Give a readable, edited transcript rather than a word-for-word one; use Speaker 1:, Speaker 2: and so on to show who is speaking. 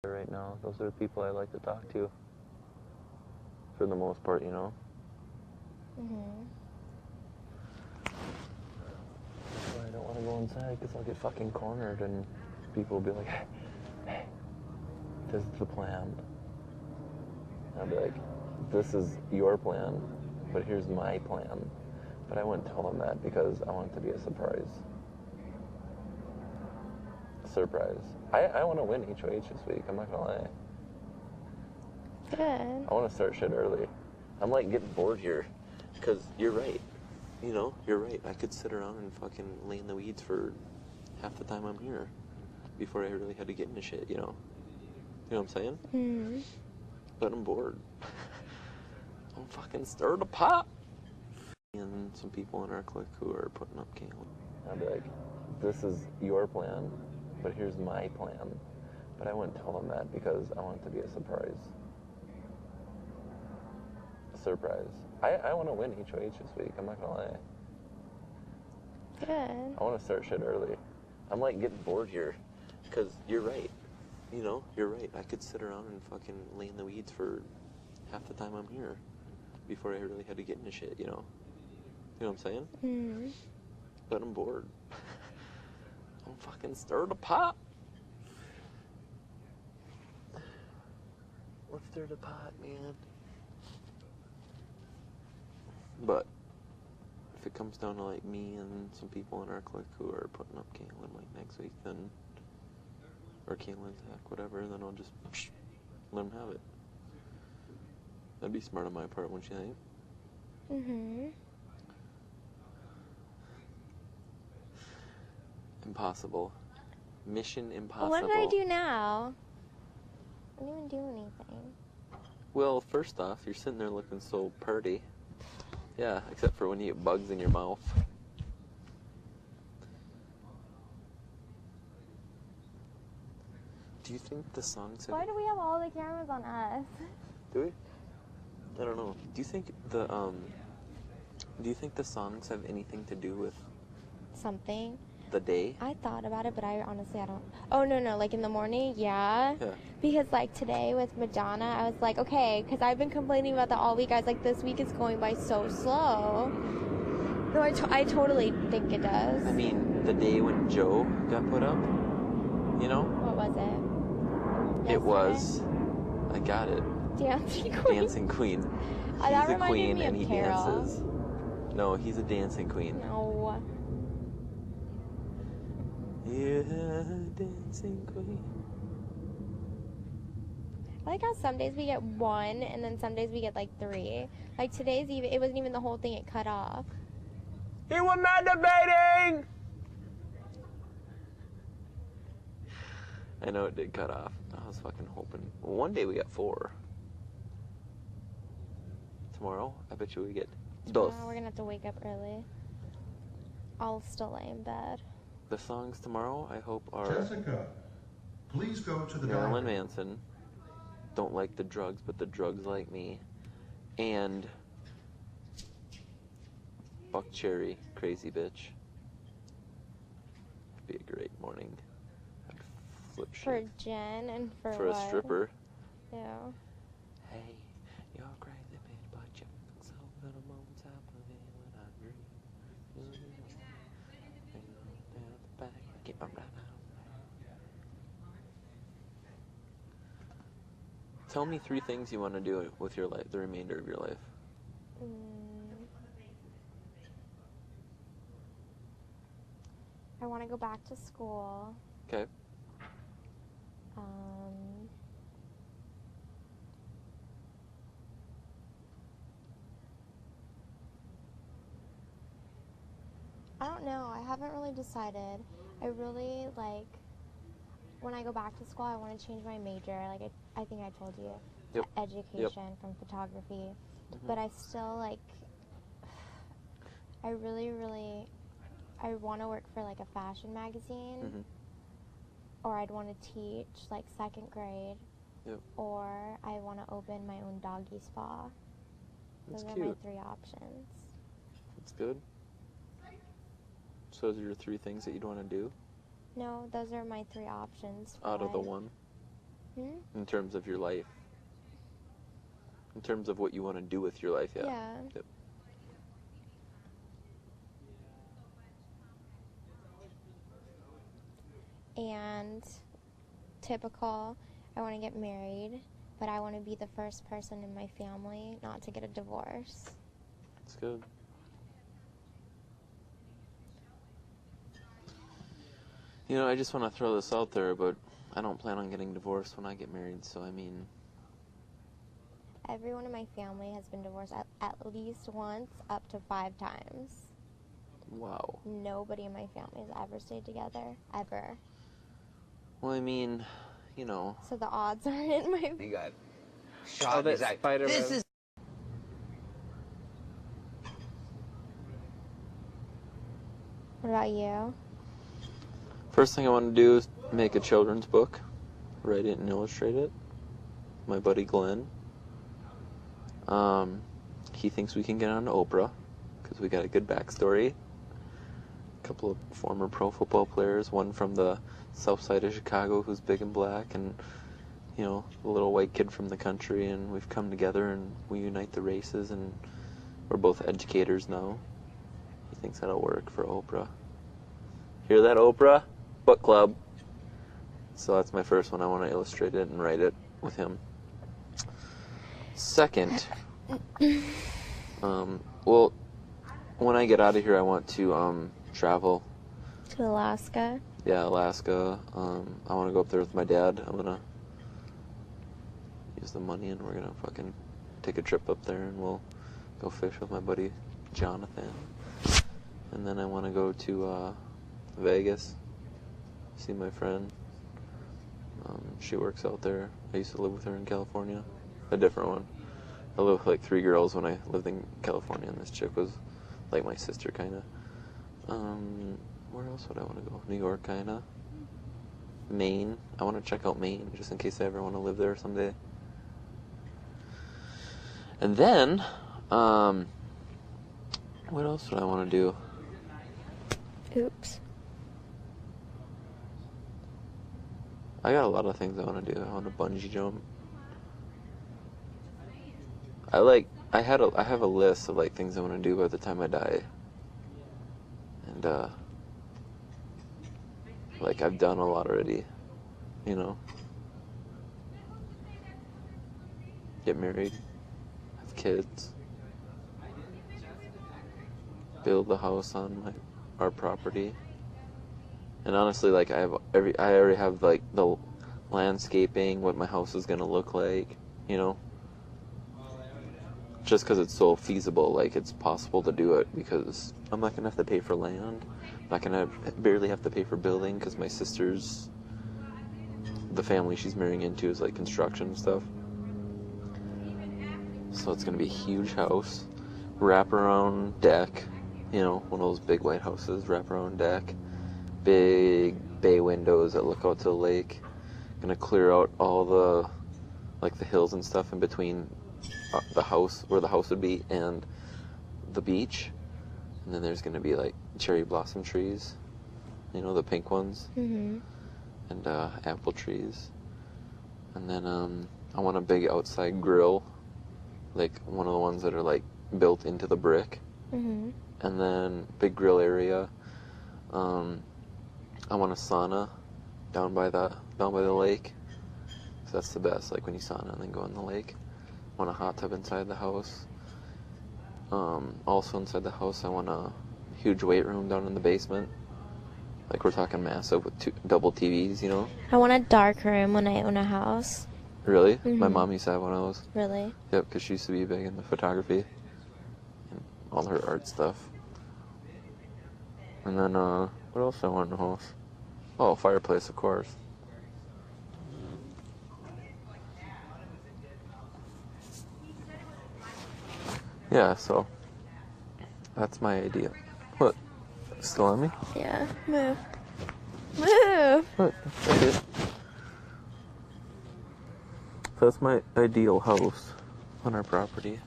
Speaker 1: right now. Those are the people I like to talk to. For the most part, you know.
Speaker 2: Mhm.
Speaker 1: That's why I don't want to go inside, because I'll get fucking cornered and people will be like, hey, this is the plan. I'll be like, this is your plan, but here's my plan. But I wouldn't tell them that because I want it to be a surprise. I want to win HOH this week, I'm not gonna lie.
Speaker 2: Good.
Speaker 1: I want to start shit early. I'm like getting bored here, because you're right. You know, you're right. I could sit around and fucking lay in the weeds for half the time I'm here before I really had to get into shit, you know? You know what I'm saying?
Speaker 2: Mm-hmm.
Speaker 1: But I'm bored. I'm fucking stir the pot. And some people in our clique who are putting up Caitlin. I'll be like, this is your plan, but here's my plan. But I wouldn't tell them that because I want it to be a surprise. I want to win HOH this week, I'm not gonna lie.
Speaker 2: Good.
Speaker 1: I want to start shit early. I'm like getting bored here, because you're right. You know, you're right. I could sit around and fucking lay in the weeds for half the time I'm here before I really had to get into shit, you know? You know what I'm saying?
Speaker 2: Mm-hmm.
Speaker 1: But I'm bored. I'm fucking stir the pot. Let's stir the pot, man. But if it comes down to like me and some people in our clique who are putting up Caitlin like next week, then, or Caitlin's heck, whatever, then I'll just let them have it. That'd be smart on my part, wouldn't you think?
Speaker 2: Mm-hmm.
Speaker 1: Impossible. Mission impossible.
Speaker 2: What did I do now? I didn't even do anything.
Speaker 1: Well, first off, you're sitting there looking so purty. Yeah, except for when you get bugs in your mouth. Do you think the songs have...
Speaker 2: Why do we have all the cameras on us?
Speaker 1: Do we? I don't know. Do you think the songs have anything to do with
Speaker 2: Something.
Speaker 1: the day?
Speaker 2: I thought about it, but I honestly don't. Oh, no, like in the morning, yeah.
Speaker 1: Yeah.
Speaker 2: Because like today with Madonna, I was like, okay, because I've been complaining about that all week. I was like, this week is going by so slow. No, I totally think it does.
Speaker 1: I mean, the day when Joe got put up, you know?
Speaker 2: What was it?
Speaker 1: It was, I got it.
Speaker 2: Dancing Queen.
Speaker 1: Dancing Queen.
Speaker 2: That
Speaker 1: He's a
Speaker 2: reminded
Speaker 1: queen
Speaker 2: me of
Speaker 1: and he
Speaker 2: Carol.
Speaker 1: dances. No, he's a dancing queen.
Speaker 2: No.
Speaker 1: You're a dancing queen.
Speaker 2: I like how some days we get one, and then some days we get like 3. Like today's even, it wasn't even the whole thing, it cut off.
Speaker 1: He was masturbating! I know it did cut off. I was fucking hoping. Well, one day we got 4. Tomorrow, I bet you we get dos.
Speaker 2: We're gonna have to wake up early. I'll still lay in bed.
Speaker 1: The songs tomorrow, I hope, are
Speaker 3: Jessica, please go to the
Speaker 1: Marilyn
Speaker 3: diary.
Speaker 1: Manson, Don't Like the Drugs, but the Drugs Like Me, and Buck Cherry, Crazy Bitch. It'd be a great morning. I'd flip shit.
Speaker 2: For Jen and for
Speaker 1: a
Speaker 2: what?
Speaker 1: stripper.
Speaker 2: Yeah.
Speaker 1: Hey, you're crazy bitch, but you look so good. I'm on top of it when I dream. Down the back, get my right out. Tell me 3 things you want to do with your life, the remainder of your life.
Speaker 2: I want to go back to school.
Speaker 1: Okay.
Speaker 2: I don't know. I haven't really decided. I really, like, when I go back to school, I want to change my major. Like, I think I told you.
Speaker 1: Yep.
Speaker 2: To education from photography.
Speaker 1: Mm-hmm.
Speaker 2: But I still, like, I really, I want to work for, like, a fashion magazine.
Speaker 1: Mm-hmm.
Speaker 2: Or I'd want to teach, like, 2nd grade.
Speaker 1: Yep.
Speaker 2: Or I want to open my own doggy spa.
Speaker 1: That's
Speaker 2: Those
Speaker 1: cute.
Speaker 2: are my 3 options.
Speaker 1: That's good. So those are your 3 things that you'd want to do?
Speaker 2: No, those are my 3 options.
Speaker 1: Out of the
Speaker 2: life.
Speaker 1: one? In terms of your life. In terms of what you want to do with your life, yeah.
Speaker 2: Yeah.
Speaker 1: Yep.
Speaker 2: And typical, I want to get married, but I want to be the first person in my family not to get a divorce.
Speaker 1: That's good. You know, I just want to throw this out there, but I don't plan on getting divorced when I get married, so I mean...
Speaker 2: Everyone in my family has been divorced at least once, up to 5 times.
Speaker 1: Wow.
Speaker 2: Nobody in my family has ever stayed together, ever.
Speaker 1: Well, I mean, you know...
Speaker 2: So the odds aren't in my...
Speaker 4: He got shot. He's like, this is...
Speaker 2: What about you?
Speaker 1: First thing I want to do is make a children's book. Write it and illustrate it. My buddy Glenn. He thinks we can get on Oprah, because we got a good backstory. A couple of former pro football players, one from the south side of Chicago who's big and black, and, you know, a little white kid from the country, and we've come together and we unite the races, and we're both educators now. He thinks that'll work for Oprah. Hear that, Oprah? Book club. So that's my first one. I want to illustrate it and write it with him. Second, well, when I get out of here, I want to travel.
Speaker 2: To Alaska?
Speaker 1: Yeah, Alaska. I want to go up there with my dad. I'm going to use the money and we're going to fucking take a trip up there and we'll go fish with my buddy Jonathan. And then I want to go to Vegas, see my friend. She works out there. I used to live with her in California. A different one. I lived with like 3 girls when I lived in California, and this chick was like my sister, kind of. Where else would I want to go? New York, kind of. Maine. I want to check out Maine, just in case I ever want to live there someday. And then, what else would I want to do?
Speaker 2: Oops.
Speaker 1: I got a lot of things I want to do. I want to bungee jump. I have a list of like things I want to do by the time I die. And like I've done a lot already, you know. Get married, have kids, build a house on our property. And honestly, like I already have like the landscaping, what my house is gonna look like, you know. Just because it's so feasible, like it's possible to do it, because I'm not gonna have to pay for land. I'm not gonna barely have to pay for building, because my sister's, the family she's marrying into is like construction stuff. So it's gonna be a huge house, wraparound deck, you know, one of those big white houses, wraparound deck. Big bay windows that look out to the lake. Gonna clear out all the, like the hills and stuff in between the house, where the house would be, and the beach. And then there's gonna be like cherry blossom trees, you know, the pink ones.
Speaker 2: Mm-hmm.
Speaker 1: And apple trees. And then I want a big outside grill, like one of the ones that are like built into the brick.
Speaker 2: Mm-hmm.
Speaker 1: And then big grill area. I want a sauna down by the lake. So that's the best, like when you sauna and then go in the lake. I want a hot tub inside the house. Also inside the house, I want a huge weight room down in the basement. Like we're talking massive with 2 double TVs, you know?
Speaker 2: I want a dark room when I own a house.
Speaker 1: Really?
Speaker 2: Mm-hmm.
Speaker 1: My mom used to have one of those.
Speaker 2: Really?
Speaker 1: Yep, because she used to be big into photography and all her art stuff. And then, what else do I want in the house? Oh, fireplace, of course. Yeah, so that's my idea. What? Still on me?
Speaker 2: Yeah. Move. Move!
Speaker 1: What? That's it. So that's my ideal house on our property.